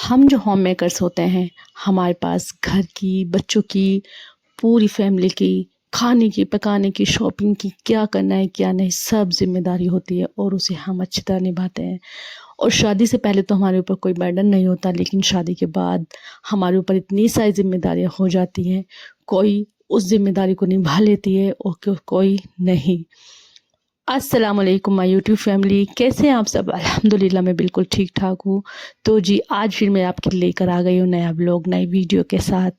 हम जो home makers होते हैं, हमारे पास घर की, बच्चों की, पूरी फैमिली की, खाने की, पकाने की, शॉपिंग की, क्या करना है, क्या नहीं, सब ज़िम्मेदारी होती है और उसे हम अच्छी तरह निभाते हैं। और शादी से पहले तो हमारे ऊपर कोई बर्डन नहीं होता, लेकिन शादी के बाद हमारे ऊपर इतनी सारी ज़िम्मेदारियाँ हो जाती हैं, कोई उस ज़िम्मेदारी को निभा लेती है और कोई नहीं। अस्सलाम वालेकुम माय यूट्यूब फैमिली, कैसे हैं आप सब? अल्हम्दुलिल्लाह मैं बिल्कुल ठीक ठाक हूँ। तो जी आज फिर मैं आपके लिए लेकर आ गई हूँ नया ब्लॉग, नई वीडियो के साथ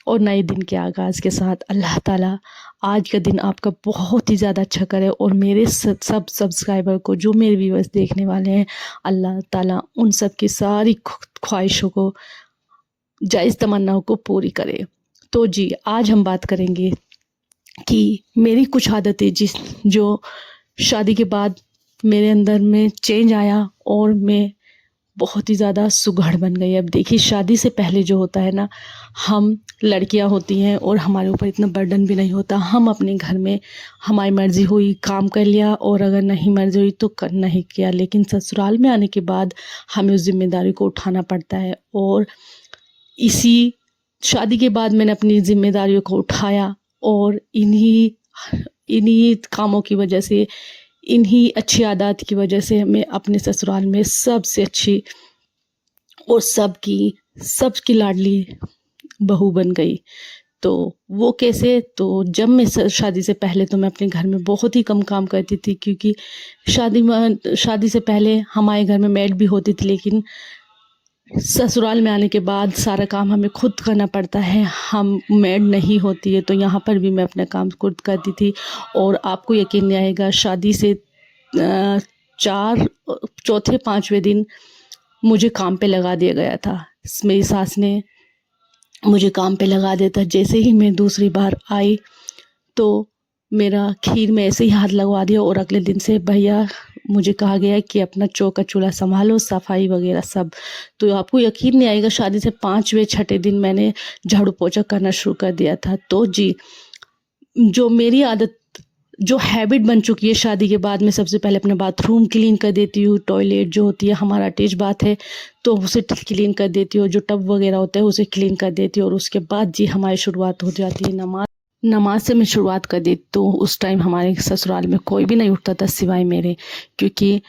और नए दिन के आगाज़ के साथ। अल्लाह ताला आज का दिन आपका बहुत ही ज़्यादा अच्छा करे और मेरे सब सब्सक्राइबर को, जो मेरे व्यूअर्स देखने वाले हैं, अल्लाह ताला उन सब की सारी ख्वाहिशों को, जायज़ तमन्नाओं को पूरी करे। तो जी आज हम बात करेंगे कि मेरी कुछ आदतें जो शादी के बाद मेरे अंदर में चेंज आया और मैं बहुत ही ज़्यादा सुघड़ बन गई। अब देखिए, शादी से पहले जो होता है ना, हम लड़कियां होती हैं और हमारे ऊपर इतना बर्डन भी नहीं होता। हम अपने घर में हमारी मर्ज़ी हुई काम कर लिया और अगर नहीं मर्ज़ी हुई तो नहीं किया। लेकिन ससुराल में आने के बाद हमें उस ज़िम्मेदारी को उठाना पड़ता है और इसी शादी के बाद मैंने अपनी ज़िम्मेदारियों को उठाया और इन्हीं इन्हीं कामों की वजह से, इन्हीं अच्छी आदत की वजह से मैं अपने ससुराल में सबसे अच्छी और सबकी लाडली बहू बन गई। तो वो कैसे? तो जब मैं शादी से पहले तो मैं अपने घर में बहुत ही कम काम करती थी, क्योंकि शादी से पहले हमारे घर में मेड भी होती थी, लेकिन ससुराल में आने के बाद सारा काम हमें खुद करना पड़ता है। हम मेड नहीं होती है, तो यहाँ पर भी मैं अपना काम खुद करती थी। और आपको यकीन नहीं आएगा, शादी से चौथे पाँचवें दिन मुझे काम पे लगा दिया गया था। मेरी सास ने मुझे काम पे लगा दिया था। जैसे ही मैं दूसरी बार आई तो मेरा खीर में ऐसे ही हाथ लगवा दिया और अगले दिन से भैया मुझे कहा गया कि अपना चौका चूल्हा संभालो, सफाई वगैरह सब। तो आपको यकीन नहीं आएगा, शादी से 5वें छठे दिन मैंने झाड़ू पोछा करना शुरू कर दिया था। तो जी जो मेरी आदत, जो हैबिट बन चुकी है शादी के बाद, मैं सबसे पहले अपना बाथरूम क्लीन कर देती हूँ। टॉयलेट जो होती है, हमारा अटैच बाथ है, तो उसे क्लीन कर देती हूँ। जो टब वगैरह होता है उसे क्लीन कर देती हूँ और उसके बाद जी हमारी शुरुआत हो जाती है नमाज से। मैं शुरुआत कर दी तो उस टाइम हमारे ससुराल में कोई भी नहीं उठता था सिवाय मेरे, क्योंकि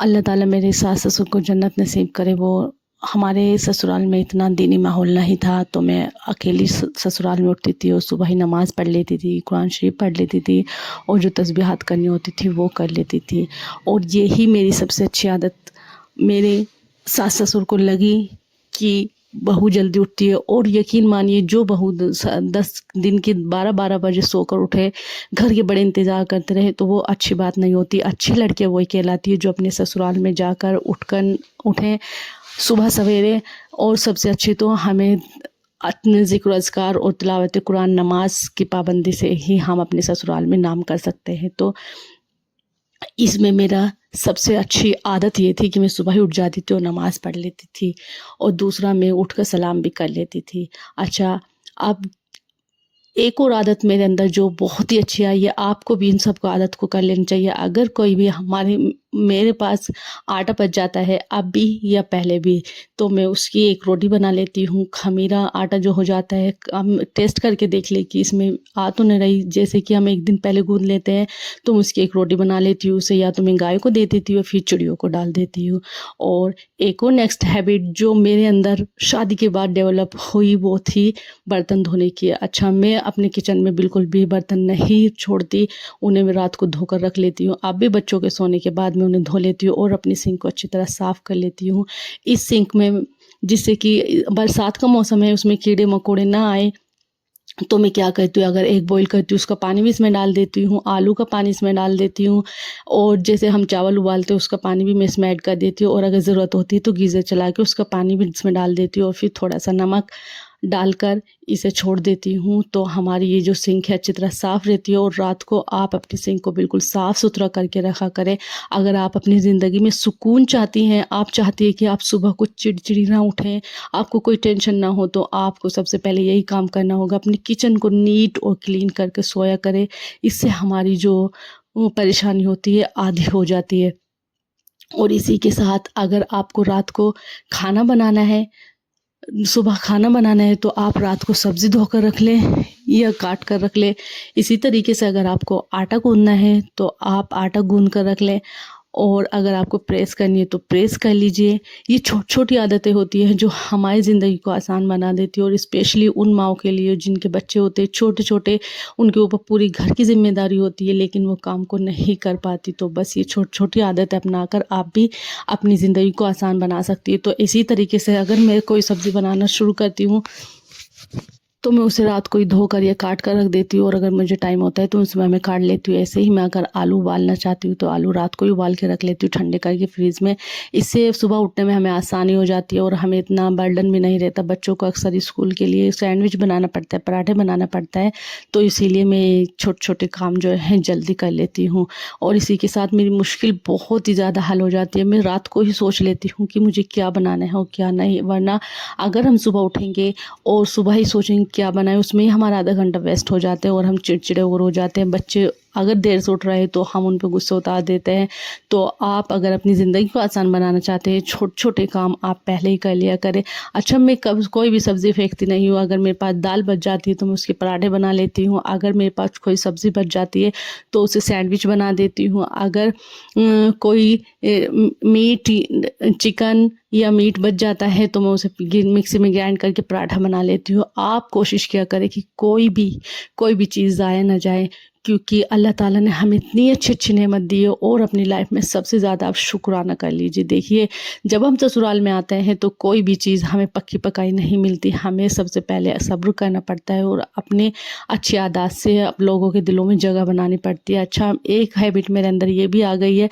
अल्लाह ताला मेरे सास ससुर को जन्नत नसीब करे। वो हमारे ससुराल में इतना दीनी माहौल नहीं था, तो मैं अकेली ससुराल में उठती थी और सुबह ही नमाज़ पढ़ लेती थी, कुरान शरीफ पढ़ लेती थी और जो तस्बीहात करनी होती थी वो कर लेती थी। और यही मेरी सबसे अच्छी आदत मेरे सास ससुर को लगी कि बहू जल्दी उठती है। और यकीन मानिए, जो बहू 10 दिन की 12-12 बजे सोकर उठे, घर के बड़े इंतज़ार करते रहे, तो वो अच्छी बात नहीं होती। अच्छी लड़कियाँ वही कहलाती है जो अपने ससुराल में जाकर उठें सुबह सवेरे। और सबसे अच्छी तो हमें अपने ज़िक्र अज़कार और तिलावत कुरान नमाज की पाबंदी से ही हम अपने ससुराल में नाम कर सकते हैं। तो इसमें मेरा सबसे अच्छी आदत ये थी कि मैं सुबह ही उठ जाती थी और नमाज़ पढ़ लेती थी और दूसरा मैं उठकर सलाम भी कर लेती थी। अच्छा, अब एक और आदत मेरे अंदर जो बहुत ही अच्छी आई है, आपको भी इन सब को आदत को कर लेनी चाहिए। अगर कोई भी मेरे पास आटा बच जाता है अब भी या पहले भी, तो मैं उसकी एक रोटी बना लेती हूँ। खमीरा आटा जो हो जाता है, हम टेस्ट करके देख ले कि इसमें आ तो नहीं रही, जैसे कि हम एक दिन पहले गूंद लेते हैं, तो उसकी एक रोटी बना लेती हूँ। उसे या तो मैं गाय को दे देती हूँ, फिर चिड़ियों को डाल देती हूँ। और एक और नेक्स्ट हैबिट जो मेरे अंदर शादी के बाद डेवलप हुई, वो थी बर्तन धोने की। अच्छा, मैं अपने किचन में बिल्कुल भी बर्तन नहीं छोड़ती, उन्हें मैं रात को धोकर रख लेती हूँ। अब भी बच्चों के सोने के बाद मैं उन्हें धो लेती हूँ और अपनी सिंक को अच्छी तरह साफ़ कर लेती हूँ। इस सिंक में, जिससे कि बरसात का मौसम है, उसमें कीड़े मकोड़े ना आए, तो मैं क्या करती हूँ, अगर एग बॉईल करती हूँ उसका पानी भी इसमें डाल देती हूँ, आलू का पानी इसमें डाल देती हूँ, और जैसे हम चावल उबालते हैं उसका पानी भी मैं इसमें ऐड कर देती हूँ। और अगर ज़रूरत होती है तो गीज़र चला के उसका पानी भी इसमें डाल देती हूँ और फिर थोड़ा सा नमक डालकर इसे छोड़ देती हूँ। तो हमारी ये जो सिंक है अच्छी तरह साफ़ रहती है। और रात को आप अपनी सिंक को बिल्कुल साफ़ सुथरा करके रखा करें। अगर आप अपनी ज़िंदगी में सुकून चाहती हैं, आप चाहती हैं कि आप सुबह को चिड़चिड़ी ना उठें, आपको कोई टेंशन ना हो, तो आपको सबसे पहले यही काम करना होगा, अपनी किचन को नीट और क्लीन करके सोया करें। इससे हमारी जो परेशानी होती है आधी हो जाती है। और इसी के साथ अगर आपको रात को खाना बनाना है, सुबह खाना बनाना है तो आप रात को सब्ज़ी धोकर रख लें या काट कर रख लें। इसी तरीके से अगर आपको आटा गूँदना है तो आप आटा गूँद कर रख लें, और अगर आपको प्रेस करनी है तो प्रेस कर लीजिए। ये छोटी-छोटी आदतें होती हैं जो हमारी ज़िंदगी को आसान बना देती है, और स्पेशली उन माँओं के लिए जिनके बच्चे होते हैं छोटे-छोटे, उनके ऊपर पूरी घर की ज़िम्मेदारी होती है लेकिन वो काम को नहीं कर पाती। तो बस ये छोटी-छोटी आदतें अपनाकर आप भी अपनी ज़िंदगी को आसान बना सकती है। तो इसी तरीके से अगर मैं कोई सब्ज़ी बनाना शुरू करती हूँ तो मैं उसे रात को ही धोकर या काट कर रख देती हूँ, और अगर मुझे टाइम होता है तो उस समय मैं काट लेती हूँ। ऐसे ही मैं अगर आलू उबालना चाहती हूँ तो आलू रात को ही उबाल के रख लेती हूँ ठंडे करके फ्रीज़ में। इससे सुबह उठने में हमें आसानी हो जाती है और हमें इतना बर्डन भी नहीं रहता। बच्चों को अक्सर स्कूल के लिए सैंडविच बनाना पड़ता है, पराठे बनाना पड़ता है, तो इसीलिए मैं छोटे-छोटे काम जो हैं जल्दी कर लेती हूँ, और इसी के साथ मेरी मुश्किल बहुत ही ज़्यादा हल हो जाती है। मैं रात को ही सोच लेती हूँ कि मुझे क्या बनाना है और क्या नहीं, वरना अगर हम सुबह उठेंगे और सुबह ही सोचेंगे क्या बनाएं, उसमें ही हमारा आधा घंटा वेस्ट हो जाते हैं और हम चिड़चिड़े और हो जाते हैं। बच्चे अगर देर से उठ रहे हैं तो हम उन पे गुस्सा उतार देते हैं। तो आप अगर अपनी ज़िंदगी को आसान बनाना चाहते हैं, छोटे-छोटे काम आप पहले ही कर लिया करें। अच्छा, मैं कब कोई भी सब्ज़ी फेंकती नहीं हूँ। अगर मेरे पास दाल बच जाती है तो मैं उसके पराठे बना लेती हूँ। अगर मेरे पास कोई सब्ज़ी बच जाती है तो उसे सैंडविच बना देती हूँ। अगर कोई मीट चिकन या मीट बच जाता है तो मैं उसे मिक्सी में ग्राइंड करके पराठा बना लेती हूँ। आप कोशिश किया करें कि कोई भी चीज़ ज़ाया ना जाए, क्योंकि अल्लाह ताला ने हमें इतनी अच्छी-अच्छी नेमत दी है, और अपनी लाइफ में सबसे ज़्यादा आप शुक्राना कर लीजिए। देखिए, जब हम ससुराल में आते हैं तो कोई भी चीज़ हमें पक्की-पकाई नहीं मिलती। हमें सबसे पहले सब्र करना पड़ता है और अपने अच्छी आदत से अब लोगों के दिलों में जगह बनानी पड़ती है। अच्छा, एक हैबिट मेरे अंदर ये भी आ गई है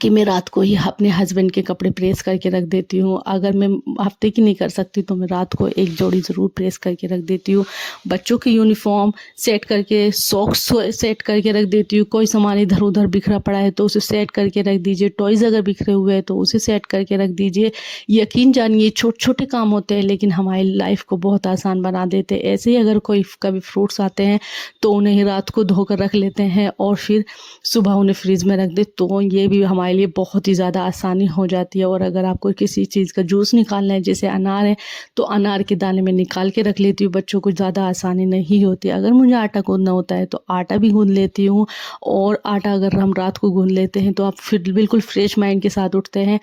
कि मैं रात को ही अपने हस्बैंड के कपड़े प्रेस करके रख देती हूँ। अगर मैं हफ्ते की नहीं कर सकती तो मैं रात को एक जोड़ी ज़रूर प्रेस करके रख देती हूँ। बच्चों की यूनिफ़ॉर्म सेट करके, सॉक्स सेट करके रख देती हूँ। कोई सामान इधर-उधर बिखरा पड़ा है तो उसे सेट करके रख दीजिए। टॉयज़ अगर बिखरे हुए हैं तो उसे सेट करके रख दीजिए। यकीन जानिए छोटे-छोटे काम होते हैं लेकिन हमारी लाइफ़ को बहुत आसान बना देते हैं। ऐसे ही अगर कोई कभी फ्रूट्स आते हैं तो उन्हें रात को धोकर रख लेते हैं और फिर सुबह उन्हें फ्रिज में रख दें, तो ये भी हमारे लिए बहुत ही ज़्यादा आसानी हो जाती है। और अगर आपको किसी चीज़ का जूस निकालना है, जैसे अनार है, तो अनार के दाने मैं निकाल के रख लेती हूँ। बच्चों को ज़्यादा आसानी नहीं होती। अगर मुझे आटा गूँदना होता है तो आटा भी गूँद लेती हूँ, और आटा अगर हम रात को गूँद लेते हैं तो आप फिर बिल्कुल फ्रेश माइंड के साथ उठते हैं,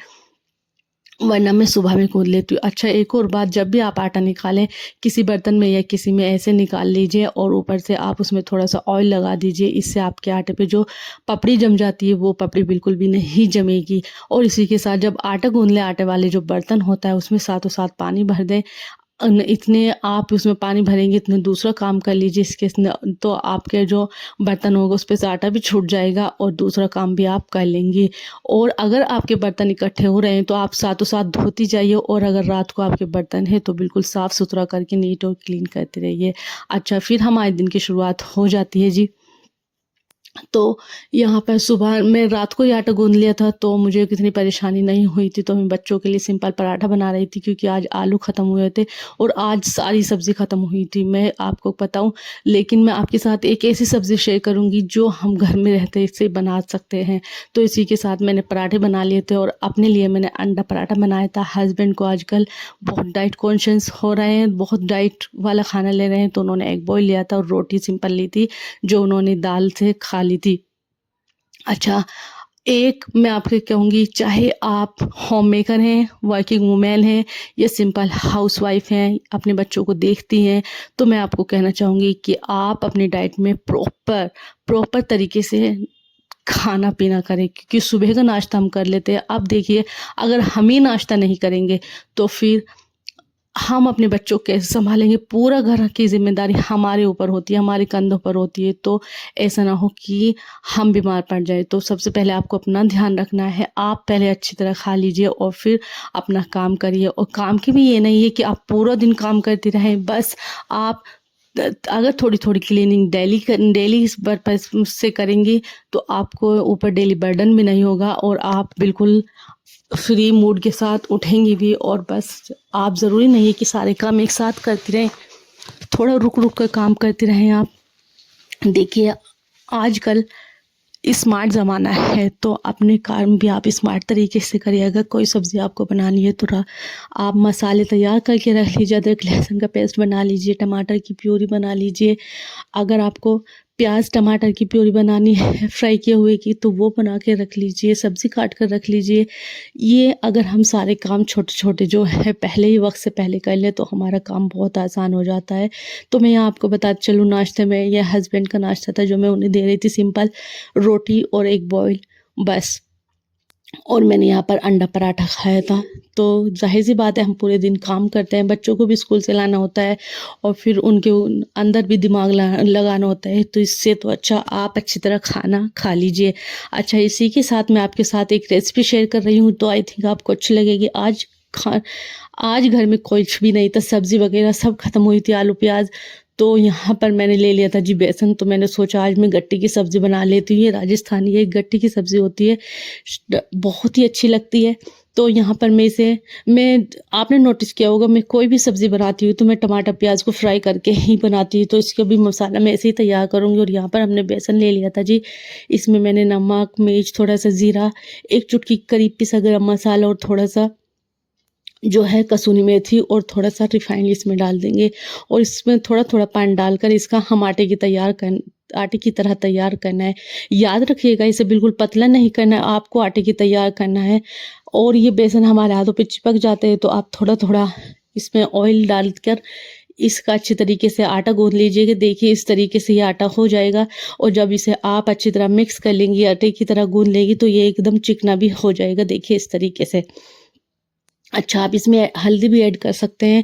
वरना मैं सुबह में गूँद लेती हूँ। अच्छा, एक और बात, जब भी आप आटा निकालें किसी बर्तन में या किसी में ऐसे निकाल लीजिए और ऊपर से आप उसमें थोड़ा-सा ऑयल लगा दीजिए। इससे आपके आटे पे जो पपड़ी जम जाती है वो पपड़ी बिल्कुल भी नहीं जमेगी। और इसी के साथ जब आटा गूँध लें, आटे वाले जो बर्तन होता है उसमें साथों-साथ पानी भर दें। इतने आप उसमें पानी भरेंगे, इतने दूसरा काम कर लीजिए इसके तो आपके जो बर्तन होगा उस पे से आटा भी छूट जाएगा और दूसरा काम भी आप कर लेंगी। और अगर आपके बर्तन इकट्ठे हो रहे हैं तो आप साथों-साथ धोती जाइए, और अगर रात को आपके बर्तन हैं तो बिल्कुल साफ़-सुथरा करके नीट और क्लीन करते रहिए। अच्छा, फिर हमारे दिन की शुरुआत हो जाती है जी। तो यहाँ पर सुबह मैं रात को ही आटा गूँध लिया था तो मुझे कितनी परेशानी नहीं हुई थी, तो मैं बच्चों के लिए सिंपल पराठा बना रही थी क्योंकि आज आलू ख़त्म हुए थे और आज सारी सब्ज़ी ख़त्म हुई थी। मैं आपको बताऊँ, लेकिन मैं आपके साथ एक ऐसी सब्ज़ी शेयर करूँगी जो हम घर में रहते से बना सकते हैं। तो इसी के साथ मैंने पराठे बना लिए थे और अपने लिए मैंने अंडा पराठा बनाया था। हस्बैंड को आजकल बहुत डाइट कॉन्शियस हो रहे हैं, बहुत डाइट वाला खाना ले रहे हैं, तो उन्होंने एग बॉयल लिया था और रोटी सिंपल ली थी जो उन्होंने दाल से खा ली थी। अच्छा, एक मैं आपको कहूँगी, चाहे आप होममेकर हैं, वर्किंग वूमेन हैं या सिंपल हाउसवाइफ़ हैं, अपने बच्चों को देखती हैं, तो मैं आपको कहना चाहूँगी कि आप अपनी डाइट में प्रॉपर तरीके से खाना-पीना करें, क्योंकि सुबह का नाश्ता हम कर लेते हैं। अब देखिए, अगर हम ही नाश्ता नहीं करेंगे तो फिर हम अपने बच्चों को कैसे सँभालेंगे? पूरा घर की ज़िम्मेदारी हमारे ऊपर होती है, हमारे कंधों पर होती है, तो ऐसा ना हो कि हम बीमार पड़ जाएँ। तो सबसे पहले आपको अपना ध्यान रखना है। आप पहले अच्छी तरह खा लीजिए और फिर अपना काम करिए, और काम की भी ये नहीं है कि आप पूरा दिन काम करते रहें। बस आप अगर थोड़ी-थोड़ी क्लीनिंग डेली इस पर्पज़ से करेंगी तो आपको ऊपर डेली बर्डन भी नहीं होगा और आप बिल्कुल फ्री मूड के साथ उठेंगी भी। और बस आप, ज़रूरी नहीं है कि सारे काम एक साथ करती रहें, थोड़ा रुक-रुक कर काम करती रहें आप। देखिए, आजकल स्मार्ट ज़माना है, तो अपने काम भी आप स्मार्ट तरीके से करिए। अगर कोई सब्ज़ी आपको बनानी है तो आप मसाले तैयार करके रख लीजिए। अदरक लहसुन का पेस्ट बना लीजिए, टमाटर की प्यूरी बना लीजिए। अगर आपको प्याज टमाटर की प्यूरी बनानी है फ्राई किए हुए की, तो वो बना के रख लीजिए, सब्ज़ी काट कर रख लीजिए। ये अगर हम सारे काम छोटे छोटे जो है पहले ही वक्त से पहले कर लें तो हमारा काम बहुत आसान हो जाता है। तो मैं यहाँ आपको बताते चलूँ, नाश्ते में यह हस्बैंड का नाश्ता था जो मैं उन्हें दे रही थी, सिंपल रोटी और एक बॉयल, बस। और मैंने यहाँ पर अंडा पराठा खाया था। तो ज़ाहिर सी बात है, हम पूरे दिन काम करते हैं, बच्चों को भी स्कूल से लाना होता है और फिर उनके अंदर भी दिमाग लगाना होता है, तो इससे तो अच्छा आप अच्छी तरह खाना खा लीजिए। अच्छा, इसी के साथ मैं आपके साथ एक रेसिपी शेयर कर रही हूँ, तो आई थिंक आपको अच्छी लगेगी। आज घर में कुछ भी नहीं था, सब्ज़ी वगैरह सब ख़त्म हुई थी, आलू प्याज। तो यहाँ पर मैंने ले लिया था जी बेसन। तो मैंने सोचा आज मैं गट्टे की सब्ज़ी बना लेती हूँ। ये राजस्थानी एक गट्टे की सब्ज़ी होती है, बहुत ही अच्छी लगती है। तो यहाँ पर मैं आपने नोटिस किया होगा, मैं कोई भी सब्ज़ी बनाती हूँ तो मैं टमाटर प्याज को फ्राई करके ही बनाती हूँ। तो इसका भी मसाला मैं ऐसे ही तैयार करूँगी। और यहाँ पर हमने बेसन ले लिया था जी। इसमें मैंने नमक, मिर्च, थोड़ा सा ज़ीरा, एक चुटकी करीब पिसा गरम मसाला और थोड़ा सा जो है कसूरी मेथी और थोड़ा सा रिफाइंड इसमें डाल देंगे। और इसमें थोड़ा थोड़ा पानी डालकर इसका हम आटे की तरह तैयार करना है। याद रखिएगा, इसे बिल्कुल पतला नहीं करना है, आपको आटे की तैयार करना है। और ये बेसन हमारे हाथों पे चिपक जाते हैं, तो आप थोड़ा थोड़ा इसमें ऑयल डालकर इसका अच्छी तरीके से आटा गूंथ लीजिएगा। देखिए इस तरीके से ये आटा हो जाएगा। और जब इसे आप अच्छी तरह मिक्स कर लेंगी, आटे की तरह गूंथ लेंगी, तो ये एकदम चिकना भी हो जाएगा। देखिए इस तरीके से। अच्छा, आप इसमें हल्दी भी ऐड कर सकते हैं।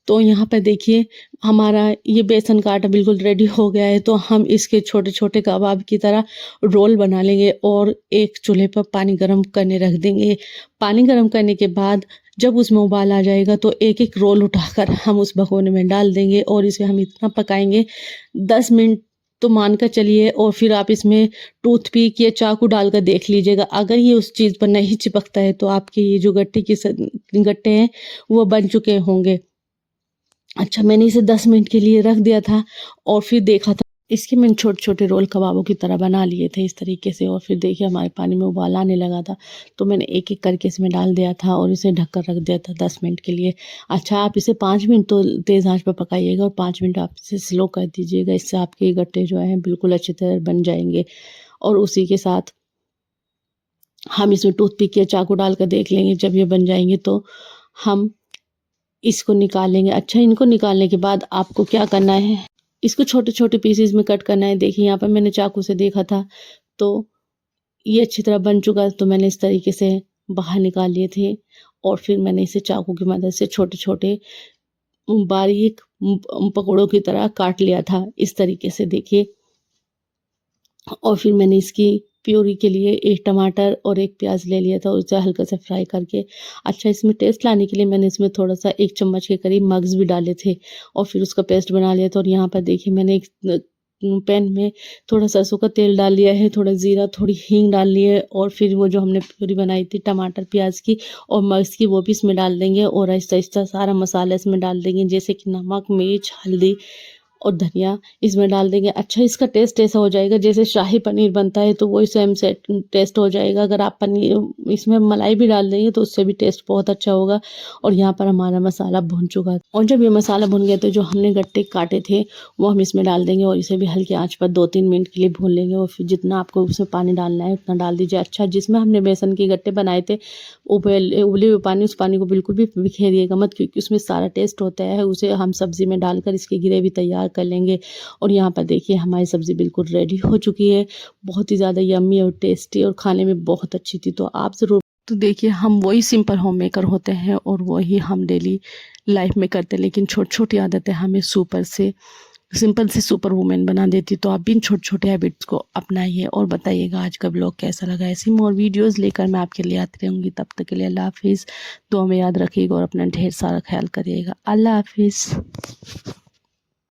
तो यहाँ पर देखिए हमारा ये बेसन का आटा बिल्कुल रेडी हो गया है। तो हम इसके छोटे छोटे कबाब की तरह रोल बना लेंगे और एक चूल्हे पर पानी गर्म करने रख देंगे। पानी गर्म करने के बाद जब उसमें उबाल आ जाएगा, तो एक एक रोल उठाकर हम उस भगोने में डाल देंगे और इसे हम इतना पकाएंगे 10 मिनट तो मानकर चलिए। और फिर आप इसमें टूथपिक या चाकू डालकर देख लीजिएगा। अगर ये उस चीज़ पर नहीं चिपकता है, तो आपके ये जो गट्टे हैं वो बन चुके होंगे। अच्छा, मैंने इसे 10 मिनट के लिए रख दिया था और फिर देखा था, इसके मैंने छोटे छोटे रोल कबाबों की तरह बना लिए थे इस तरीके से। और फिर देखिए हमारे पानी में उबाल आने लगा था, तो मैंने एक एक करके इसमें डाल दिया था और इसे ढककर रख दिया था 10 मिनट के लिए। अच्छा, आप इसे 5 मिनट तो तेज़ आंच पर पकाइएगा और 5 मिनट आप इसे स्लो कर दीजिएगा। इससे आपके गट्टे जो हैं बिल्कुल अच्छी तरह बन जाएंगे। और उसी के साथ हम इसमें टूथपिक या चाकू डालकर देख लेंगे। जब ये बन जाएंगे तो हम इसको निकालेंगे। अच्छा, इनको निकालने के बाद आपको क्या करना है, इसको छोटे छोटे पीसेस में कट करना है। देखिए यहाँ पर मैंने चाकू से देखा था, तो ये अच्छी तरह बन चुका। तो मैंने इस तरीके से बाहर निकाल लिए थे और फिर मैंने इसे चाकू की मदद से छोटे छोटे बारीक पकौड़ों की तरह काट लिया था इस तरीके से। देखिए, और फिर मैंने इसकी प्यूरी के लिए एक टमाटर और एक प्याज ले लिया था, उसे हल्का सा फ्राई करके। अच्छा, इसमें टेस्ट लाने के लिए मैंने इसमें थोड़ा सा 1 चम्मच के करीब मग्स भी डाले थे और फिर उसका पेस्ट बना लिया था। और यहाँ पर देखिए मैंने एक पैन में थोड़ा सरसों का तेल डाल लिया है, थोड़ा ज़ीरा, थोड़ी हींग डाल ली है और फिर वो जो हमने प्यूरी बनाई थी टमाटर प्याज की और मग्स की, वो भी इसमें डाल देंगे और आहिस्ता आहिस्ता सारा मसाला इसमें डाल देंगे, जैसे कि नमक, मिर्च, हल्दी और धनिया इसमें डाल देंगे। अच्छा, इसका टेस्ट ऐसा हो जाएगा जैसे शाही पनीर बनता है, तो वही सेम सेट टेस्ट हो जाएगा। अगर आप पनीर इसमें मलाई भी डाल देंगे तो उससे भी टेस्ट बहुत अच्छा होगा। और यहाँ पर हमारा मसाला भुन चुका है और जब ये मसाला भुन गया तो जो हमने गट्टे काटे थे वो हम इसमें डाल देंगे और इसे भी हल्की आंच पर 2-3 मिनट के लिए भून लेंगे। और फिर जितना आपको उसमें पानी डालना है उतना डाल दीजिए। अच्छा, जिसमें हमने बेसन के गट्टे बनाए थे, उबले हुए पानी, उस पानी को बिल्कुल भी बिखेरिएगा मत, क्योंकि उसमें सारा टेस्ट होता है। उसे हम सब्ज़ी में डालकर इसकी ग्रेवी तैयार कर लेंगे। और यहाँ पर देखिए हमारी सब्ज़ी बिल्कुल रेडी हो चुकी है, बहुत ही ज़्यादा यम्मी और टेस्टी और खाने में बहुत अच्छी थी। तो आप ज़रूर, तो देखिए हम वही सिंपल होम मेकर होते हैं और वही हम डेली लाइफ में करते हैं, लेकिन छोटी छोटी आदतें हमें सिंपल से सुपर वुमेन बना देती। तो आप भी इन छोटे छोटे हैबिट्स को अपनाइए और बताइएगा आज का ब्लॉग कैसा लगा। ऐसी मोर वीडियोस लेकर मैं आपके लिए आती रहूँगी। तब तक के लिए अल्लाह हाफिज़। दुआ में याद रखिएगा और अपना ढेर सारा ख्याल करिएगा। अल्लाह हाफिज़।